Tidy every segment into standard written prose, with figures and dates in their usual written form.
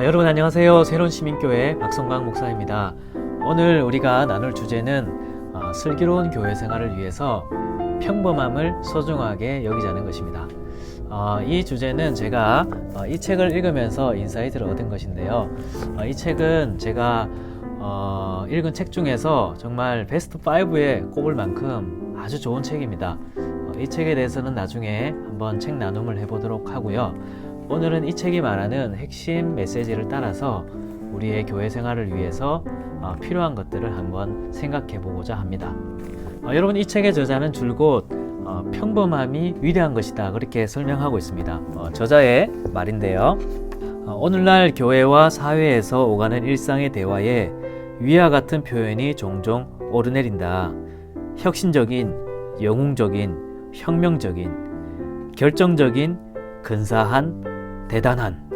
여러분 안녕하세요. 새로운 시민교회 박성광 목사입니다. 오늘 우리가 나눌 주제는 슬기로운 교회 생활을 위해서 평범함을 소중하게 여기자는 것입니다. 이 주제는 제가 이 책을 읽으면서 인사이트를 얻은 것인데요. 이 책은 제가 읽은 책 중에서 정말 베스트 5에 꼽을 만큼 아주 좋은 책입니다. 이 책에 대해서는 나중에 한번 책 나눔을 해보도록 하고요. 오늘은 이 책이 말하는 핵심 메시지를 따라서 우리의 교회 생활을 위해서 필요한 것들을 한번 생각해 보고자 합니다. 여러분, 이 책의 저자는 줄곧 평범함이 위대한 것이다, 그렇게 설명하고 있습니다. 저자의 말인데요. 오늘날 교회와 사회에서 오가는 일상의 대화에 위와 같은 표현이 종종 오르내린다. 혁신적인, 영웅적인, 혁명적인, 결정적인, 근사한, 대단한,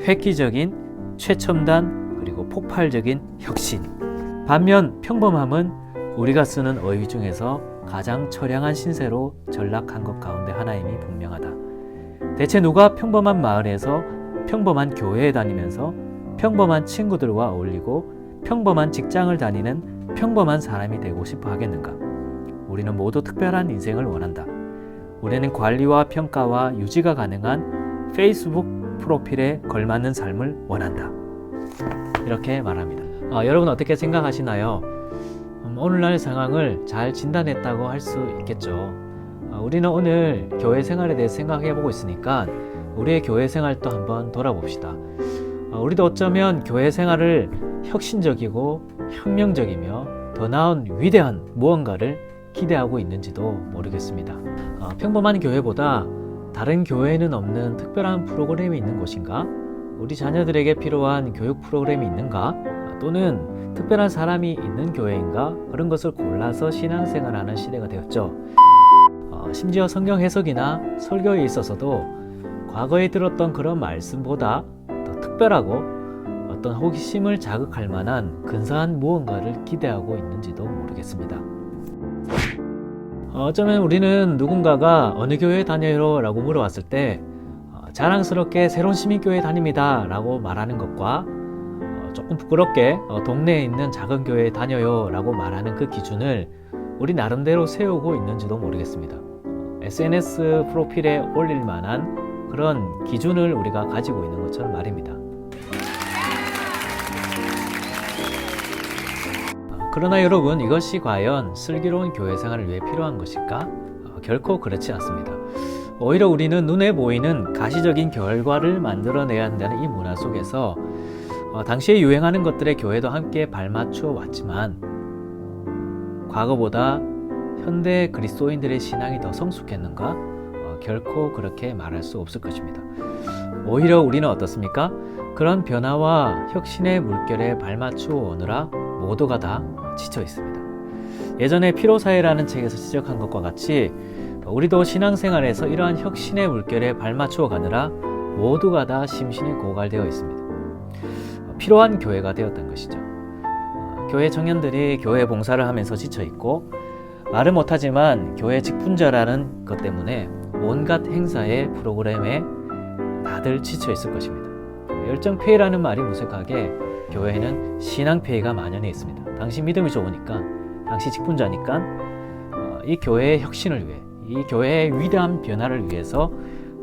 획기적인, 최첨단, 그리고 폭발적인 혁신. 반면 평범함은 우리가 쓰는 어휘 중에서 가장 처량한 신세로 전락한 것 가운데 하나임이 분명하다. 대체 누가 평범한 마을에서 평범한 교회에 다니면서 평범한 친구들과 어울리고 평범한 직장을 다니는 평범한 사람이 되고 싶어 하겠는가? 우리는 모두 특별한 인생을 원한다. 우리는 관리와 평가와 유지가 가능한 페이스북 프로필에 걸맞는 삶을 원한다. 이렇게 말합니다. 여러분 어떻게 생각하시나요? 오늘날 상황을 잘 진단했다고 할 수 있겠죠. 우리는 오늘 교회 생활에 대해 생각해 보고 있으니까 우리의 교회 생활도 한번 돌아봅시다. 우리도 어쩌면 교회 생활을 혁신적이고 혁명적이며 더 나은 위대한 무언가를 기대하고 있는지도 모르겠습니다. 평범한 교회보다 다른 교회에는 없는 특별한 프로그램이 있는 곳인가? 우리 자녀들에게 필요한 교육 프로그램이 있는가? 또는 특별한 사람이 있는 교회인가? 그런 것을 골라서 신앙생활하는 시대가 되었죠. 심지어 성경 해석이나 설교에 있어서도 과거에 들었던 그런 말씀보다 더 특별하고 어떤 호기심을 자극할 만한 근사한 무언가를 기대하고 있는지도 모르겠습니다. 어쩌면 우리는 누군가가 어느 교회 다녀요? 라고 물어봤을 때 자랑스럽게 새로운 시민교회 다닙니다 라고 말하는 것과 조금 부끄럽게 동네에 있는 작은 교회에 다녀요 라고 말하는 그 기준을 우리 나름대로 세우고 있는지도 모르겠습니다. SNS 프로필에 올릴 만한 그런 기준을 우리가 가지고 있는 것처럼 말입니다. 그러나 여러분, 이것이 과연 슬기로운 교회 생활을 위해 필요한 것일까? 결코 그렇지 않습니다. 오히려 우리는 눈에 보이는 가시적인 결과를 만들어내야 한다는 이 문화 속에서 당시에 유행하는 것들의 교회도 함께 발맞추어 왔지만 과거보다 현대 그리스도인들의 신앙이 더 성숙했는가? 결코 그렇게 말할 수 없을 것입니다. 오히려 우리는 어떻습니까? 그런 변화와 혁신의 물결에 발맞추어 오느라 모두가 다 지쳐 있습니다. 예전에 피로사회라는 책에서 지적한 것과 같이 우리도 신앙생활에서 이러한 혁신의 물결에 발맞추어 가느라 모두가 다 심신이 고갈되어 있습니다. 필요한 교회가 되었던 것이죠. 교회 청년들이 교회 봉사를 하면서 지쳐 있고 말을 못하지만 교회 직분자라는 것 때문에 온갖 행사의 프로그램에 다들 지쳐 있을 것입니다. 열정페이라는 말이 무색하게 교회에는 신앙페이가 만연해 있습니다. 당신 믿음이 좋으니까, 당신 직분자니까 이 교회의 혁신을 위해, 이 교회의 위대한 변화를 위해서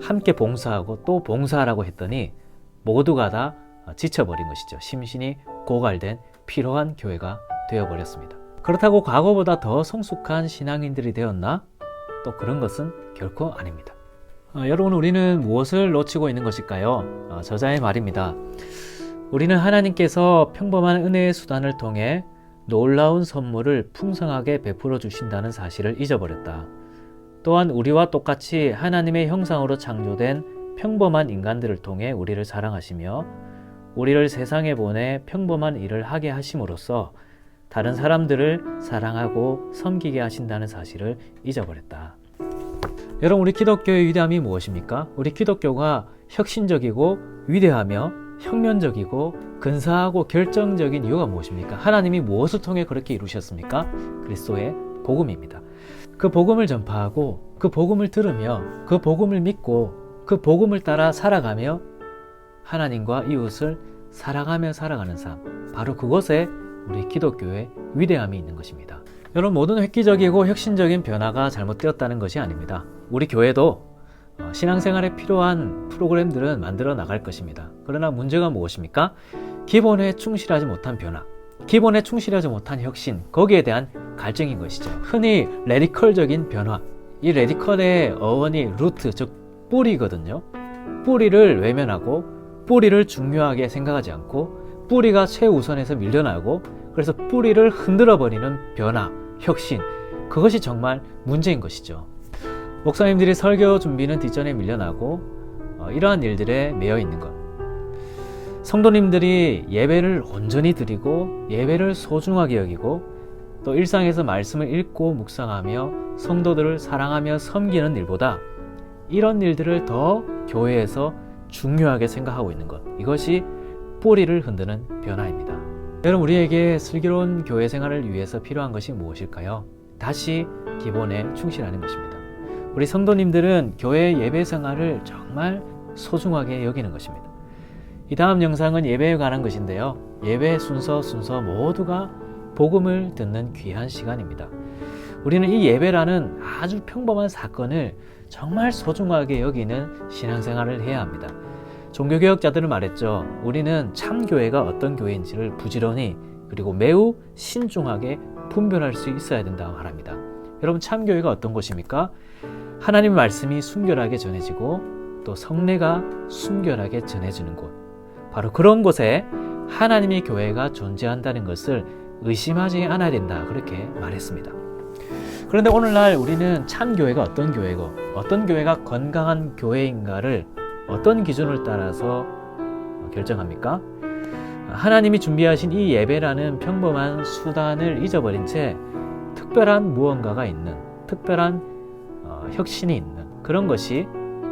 함께 봉사하고 또 봉사하라고 했더니 모두가 다 지쳐버린 것이죠. 심신이 고갈된 피로한 교회가 되어버렸습니다. 그렇다고 과거보다 더 성숙한 신앙인들이 되었나? 또 그런 것은 결코 아닙니다. 여러분, 우리는 무엇을 놓치고 있는 것일까요? 저자의 말입니다. 우리는 하나님께서 평범한 은혜의 수단을 통해 놀라운 선물을 풍성하게 베풀어 주신다는 사실을 잊어버렸다. 또한 우리와 똑같이 하나님의 형상으로 창조된 평범한 인간들을 통해 우리를 사랑하시며 우리를 세상에 보내 평범한 일을 하게 하심으로써 다른 사람들을 사랑하고 섬기게 하신다는 사실을 잊어버렸다. 여러분, 우리 기독교의 위대함이 무엇입니까? 우리 기독교가 혁신적이고 위대하며 혁명적이고 근사하고 결정적인 이유가 무엇입니까? 하나님이 무엇을 통해 그렇게 이루셨습니까? 그리스도의 복음입니다. 그 복음을 전파하고 그 복음을 들으며 그 복음을 믿고 그 복음을 따라 살아가며 하나님과 이웃을 살아가며 살아가는 삶, 바로 그곳에 우리 기독교의 위대함이 있는 것입니다. 여러분, 모든 획기적이고 혁신적인 변화가 잘못되었다는 것이 아닙니다. 우리 교회도 신앙생활에 필요한 프로그램들은 만들어 나갈 것입니다. 그러나 문제가 무엇입니까? 기본에 충실하지 못한 변화, 기본에 충실하지 못한 혁신, 거기에 대한 갈증인 것이죠. 흔히 레디컬적인 변화, 이 레디컬의 어원이 루트, 즉 뿌리거든요. 뿌리를 외면하고 뿌리를 중요하게 생각하지 않고 뿌리가 최우선에서 밀려나고, 그래서 뿌리를 흔들어 버리는 변화, 혁신, 그것이 정말 문제인 것이죠. 목사님들이 설교 준비는 뒷전에 밀려나고 이러한 일들에 매여 있는 것, 성도님들이 예배를 온전히 드리고 예배를 소중하게 여기고 또 일상에서 말씀을 읽고 묵상하며 성도들을 사랑하며 섬기는 일보다 이런 일들을 더 교회에서 중요하게 생각하고 있는 것, 이것이 뿌리를 흔드는 변화입니다. 여러분, 우리에게 슬기로운 교회 생활을 위해서 필요한 것이 무엇일까요? 다시 기본에 충실하는 것입니다. 우리 성도님들은 교회 예배 생활을 정말 소중하게 여기는 것입니다. 이 다음 영상은 예배에 관한 것인데요. 예배 순서 모두가 복음을 듣는 귀한 시간입니다. 우리는 이 예배라는 아주 평범한 사건을 정말 소중하게 여기는 신앙생활을 해야 합니다. 종교개혁자들은 말했죠. 우리는 참 교회가 어떤 교회인지를 부지런히 그리고 매우 신중하게 분별할 수 있어야 된다고 말합니다. 여러분, 참 교회가 어떤 곳입니까? 하나님의 말씀이 순결하게 전해지고 또 성례가 순결하게 전해지는 곳, 바로 그런 곳에 하나님의 교회가 존재한다는 것을 의심하지 않아야 된다, 그렇게 말했습니다. 그런데 오늘날 우리는 참 교회가 어떤 교회고 어떤 교회가 건강한 교회인가를 어떤 기준을 따라서 결정합니까? 하나님이 준비하신 이 예배라는 평범한 수단을 잊어버린 채 특별한 무언가가 있는, 특별한 혁신이 있는 그런 것이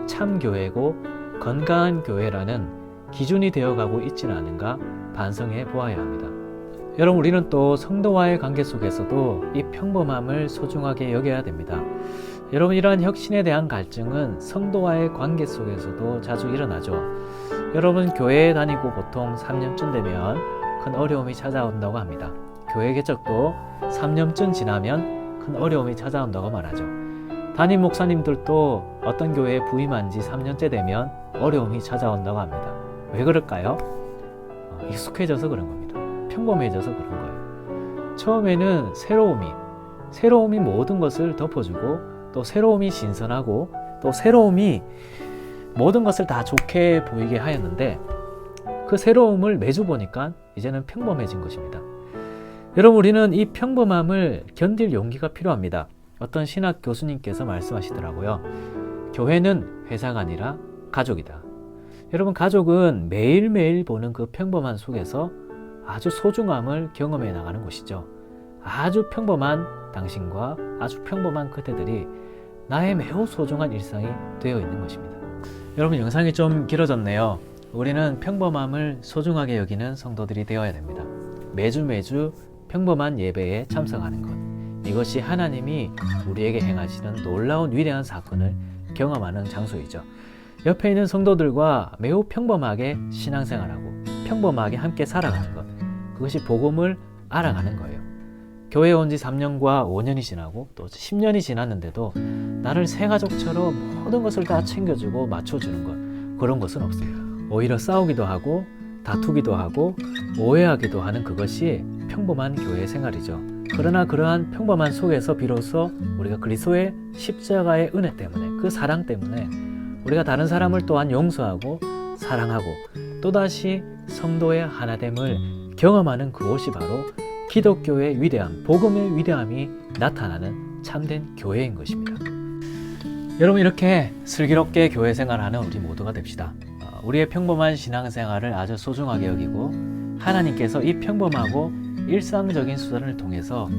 참 교회고 건강한 교회라는 기준이 되어가고 있지는 않은가 반성해 보아야 합니다. 여러분, 우리는 또 성도와의 관계 속에서도 이 평범함을 소중하게 여겨야 됩니다. 여러분, 이러한 혁신에 대한 갈증은 성도와의 관계 속에서도 자주 일어나죠. 여러분, 교회에 다니고 보통 3년쯤 되면 큰 어려움이 찾아온다고 합니다. 교회 개척도 3년쯤 지나면 큰 어려움이 찾아온다고 말하죠. 담임 목사님들도 어떤 교회에 부임한 지 3년째 되면 어려움이 찾아온다고 합니다. 왜 그럴까요? 익숙해져서 그런 겁니다. 평범해져서 그런 거예요. 처음에는 새로움이 모든 것을 덮어주고 또 새로움이 신선하고 또 새로움이 모든 것을 다 좋게 보이게 하였는데 그 새로움을 매주 보니까 이제는 평범해진 것입니다. 여러분, 우리는 이 평범함을 견딜 용기가 필요합니다. 어떤 신학 교수님께서 말씀하시더라고요. 교회는 회사가 아니라 가족이다. 여러분, 가족은 매일매일 보는 그 평범한 속에서 아주 소중함을 경험해 나가는 곳이죠. 아주 평범한 당신과 아주 평범한 그대들이 나의 매우 소중한 일상이 되어 있는 것입니다. 여러분, 영상이 좀 길어졌네요. 우리는 평범함을 소중하게 여기는 성도들이 되어야 됩니다. 매주 평범한 예배에 참석하는 것, 이것이 하나님이 우리에게 행하시는 놀라운 위대한 사건을 경험하는 장소이죠. 옆에 있는 성도들과 매우 평범하게 신앙생활하고 평범하게 함께 살아가는 것, 그것이 복음을 알아가는 거예요. 교회에 온 지 3년과 5년이 지나고 또 10년이 지났는데도 나를 새 가족처럼 모든 것을 다 챙겨주고 맞춰주는 것, 그런 것은 없습니다. 오히려 싸우기도 하고 다투기도 하고 오해하기도 하는 그것이 평범한 교회 생활이죠. 그러나 그러한 평범한 속에서 비로소 우리가 그리스도의 십자가의 은혜 때문에, 그 사랑 때문에 우리가 다른 사람을 또한 용서하고 사랑하고 또다시 성도의 하나됨을 경험하는 그곳이 바로 기독교의 위대함, 복음의 위대함이 나타나는 참된 교회인 것입니다. 여러분, 이렇게 슬기롭게 교회 생활하는 우리 모두가 됩시다. 우리의 평범한 신앙생활을 아주 소중하게 여기고 하나님께서 이 평범하고 일상적인 수단을 통해서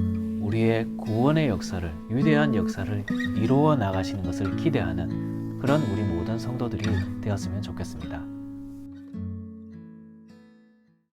우리의 구원의 역사를, 위대한 역사를 이루어 나가시는 것을 기대하는 그런 우리 모든 성도들이 되었으면 좋겠습니다.